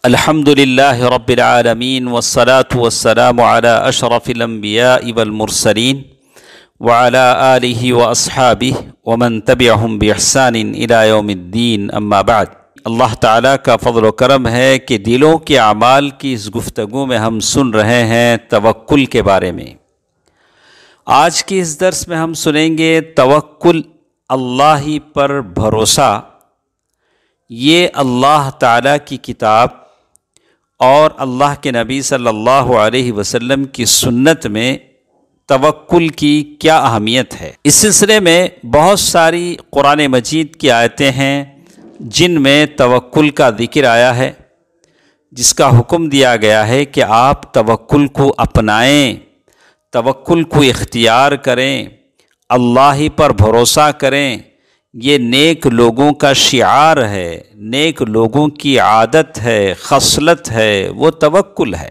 الحمد للہ رب العالمین والصلاة والسلام علی اشرف الانبیاء والمرسلین وعلی آلہ واصحابہ ومن تبعہم باحسان الی یوم الدین اما بعد۔ اللہ تعالیٰ کا فضل و کرم ہے کہ دلوں کے اعمال کی اس گفتگو میں ہم سن رہے ہیں توکل کے بارے میں۔ آج کی اس درس میں ہم سنیں گے توکل، اللہ ہی پر بھروسہ۔ یہ اللہ تعالیٰ کی کتاب اور اللہ کے نبی صلی اللہ علیہ وسلم کی سنت میں توکل کی کیا اہمیت ہے۔ اس سلسلے میں بہت ساری قرآن مجید کی آیتیں ہیں جن میں توکل کا ذکر آیا ہے، جس کا حکم دیا گیا ہے کہ آپ توکل کو اپنائیں، توکل کو اختیار کریں، اللہ ہی پر بھروسہ کریں۔ یہ نیک لوگوں کا شعار ہے، نیک لوگوں کی عادت ہے، خصلت ہے، وہ توکل ہے۔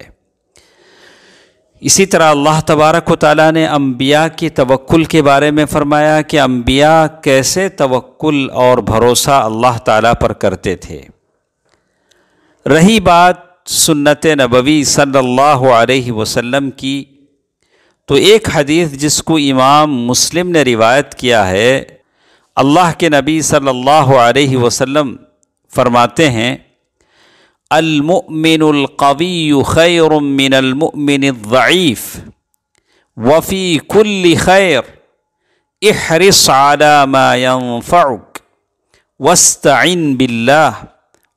اسی طرح اللہ تبارک و تعالیٰ نے انبیاء کی توکل کے بارے میں فرمایا کہ انبیاء کیسے توکل اور بھروسہ اللہ تعالیٰ پر کرتے تھے۔ رہی بات سنت نبوی صلی اللہ علیہ وسلم کی، تو ایک حدیث جس کو امام مسلم نے روایت کیا ہے، اللہ کے نبی صلی اللہ علیہ وسلم فرماتے ہیں، المؤمن القوی خیر من المؤمن الضعیف وفی کل خیر احرص علی ما ينفعک واستعن باللہ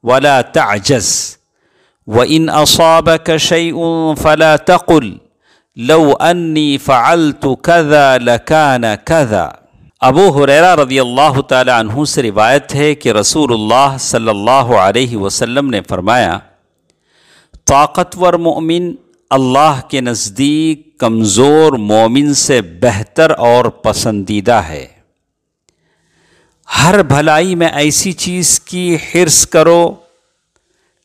ولا تعجز وإن أصابك شيء فلا تقل لو أني فعلت كذا لكان كذا۔ ابو ہریرہ رضی اللہ تعالی عنہ سے روایت ہے کہ رسول اللہ صلی اللہ علیہ وسلم نے فرمایا، طاقتور مومن اللہ کے نزدیک کمزور مومن سے بہتر اور پسندیدہ ہے۔ ہر بھلائی میں ایسی چیز کی حرص کرو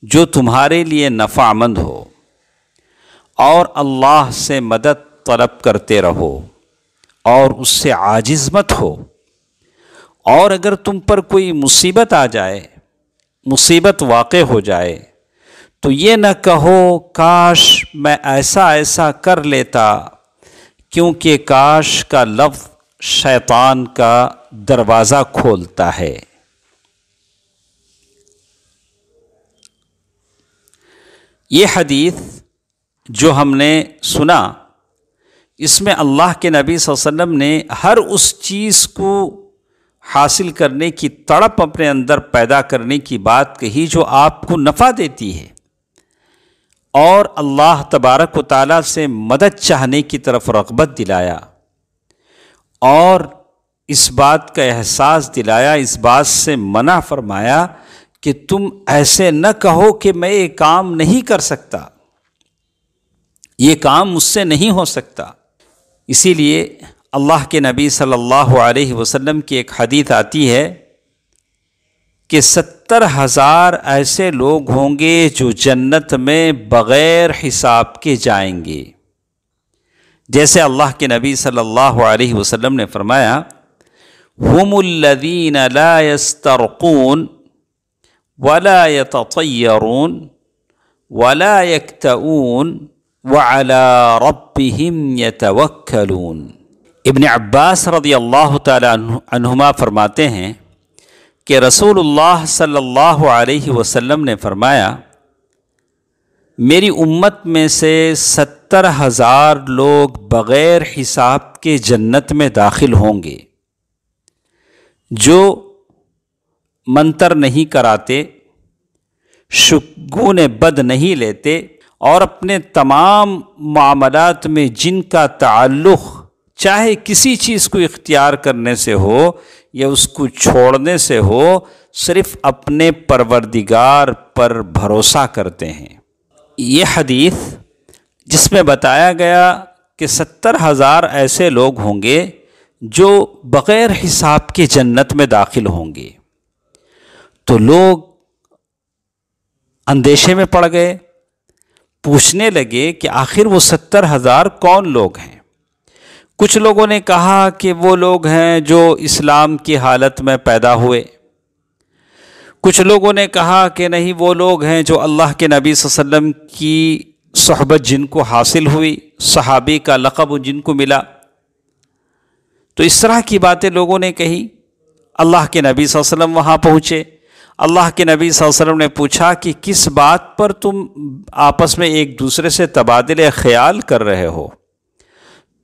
جو تمہارے لیے نفع مند ہو، اور اللہ سے مدد طلب کرتے رہو اور اس سے عاجز مت ہو۔ اور اگر تم پر کوئی مصیبت آ جائے، مصیبت واقع ہو جائے، تو یہ نہ کہو کاش میں ایسا کر لیتا، کیونکہ کاش کا لفظ شیطان کا دروازہ کھولتا ہے۔ یہ حدیث جو ہم نے سنا، اس میں اللہ کے نبی صلی اللہ علیہ وسلم نے ہر اس چیز کو حاصل کرنے کی تڑپ اپنے اندر پیدا کرنے کی بات کہی جو آپ کو نفع دیتی ہے، اور اللہ تبارک و تعالیٰ سے مدد چاہنے کی طرف رغبت دلایا، اور اس بات کا احساس دلایا، اس بات سے منع فرمایا کہ تم ایسے نہ کہو کہ میں یہ کام نہیں کر سکتا، یہ کام مجھ سے نہیں ہو سکتا۔ اسی لیے اللہ کے نبی صلی اللہ علیہ وسلم کی ایک حدیث آتی ہے کہ 70,000 ایسے لوگ ہوں گے جو جنت میں بغیر حساب کے جائیں گے۔ جیسے اللہ کے نبی صلی اللہ علیہ وسلم نے فرمایا، ہم الذین لا یسترقون ولا یتطیرون ولا یکتؤون وعلی ربہم یتوکلون۔ ابن عباس رضی اللہ تعالی عنہما فرماتے ہیں کہ رسول اللہ صلی اللہ علیہ وسلم نے فرمایا، میری امت میں سے 70,000 لوگ بغیر حساب کے جنت میں داخل ہوں گے، جو منتر نہیں کراتے، شگون بد نہیں لیتے، اور اپنے تمام معاملات میں جن کا تعلق چاہے کسی چیز کو اختیار کرنے سے ہو یا اس کو چھوڑنے سے ہو، صرف اپنے پروردگار پر بھروسہ کرتے ہیں۔ یہ حدیث جس میں بتایا گیا کہ 70,000 ایسے لوگ ہوں گے جو بغیر حساب کے جنت میں داخل ہوں گے، تو لوگ اندیشے میں پڑ گئے، پوچھنے لگے کہ آخر وہ 70,000 کون لوگ ہیں؟ کچھ لوگوں نے کہا کہ وہ لوگ ہیں جو اسلام کی حالت میں پیدا ہوئے، کچھ لوگوں نے کہا کہ نہیں، وہ لوگ ہیں جو اللہ کے نبی صلی اللہ علیہ وسلم کی صحبت جن کو حاصل ہوئی، صحابی کا لقب جن کو ملا. تو اس طرح کی باتیں لوگوں نے کہی. اللہ کے نبی صلی اللہ علیہ وسلم وہاں پہنچے. اللہ کے نبی صلی اللہ علیہ وسلم نے پوچھا کہ کس بات پر تم آپس میں ایک دوسرے سے تبادلہ خیال کر رہے ہو؟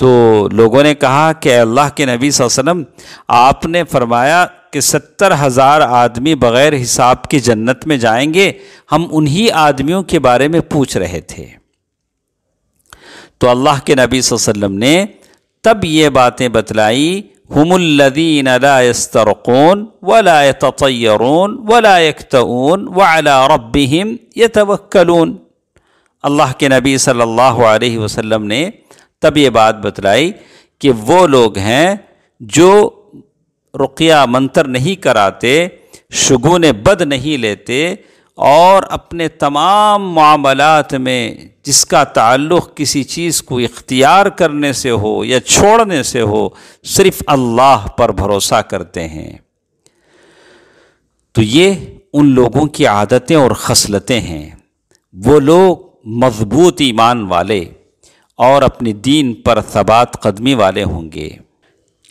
تو لوگوں نے کہا کہ اللہ کے نبی صلی اللہ علیہ وسلم، آپ نے فرمایا کہ 70,000 آدمی بغیر حساب کی جنت میں جائیں گے، ہم انہی آدمیوں کے بارے میں پوچھ رہے تھے. تو اللہ کے نبی صلی اللہ علیہ وسلم نے تب یہ باتیں بتلائی، ہم الذین لا یسترقون ولا یتطیرون ولا یکتؤون وعلی ربہم یتوکلون. اللہ کے نبی صلی اللہ علیہ وسلم نے تب یہ بات بتلائی کہ وہ لوگ ہیں جو رقیہ منتر نہیں کراتے، شگون بد نہیں لیتے، اور اپنے تمام معاملات میں جس کا تعلق کسی چیز کو اختیار کرنے سے ہو یا چھوڑنے سے ہو، صرف اللہ پر بھروسہ کرتے ہیں. تو یہ ان لوگوں کی عادتیں اور خصلتیں ہیں. وہ لوگ مضبوط ایمان والے اور اپنے دین پر ثبات قدمی والے ہوں گے.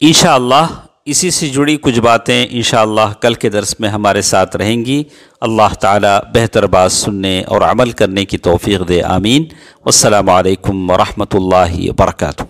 انشاءاللہ اسی سے جڑی کچھ باتیں انشاءاللہ کل کے درس میں ہمارے ساتھ رہیں گی. اللہ تعالی بہتر بات سننے اور عمل کرنے کی توفیق دے. آمین. والسلام علیکم ورحمۃ اللہ وبرکاتہ.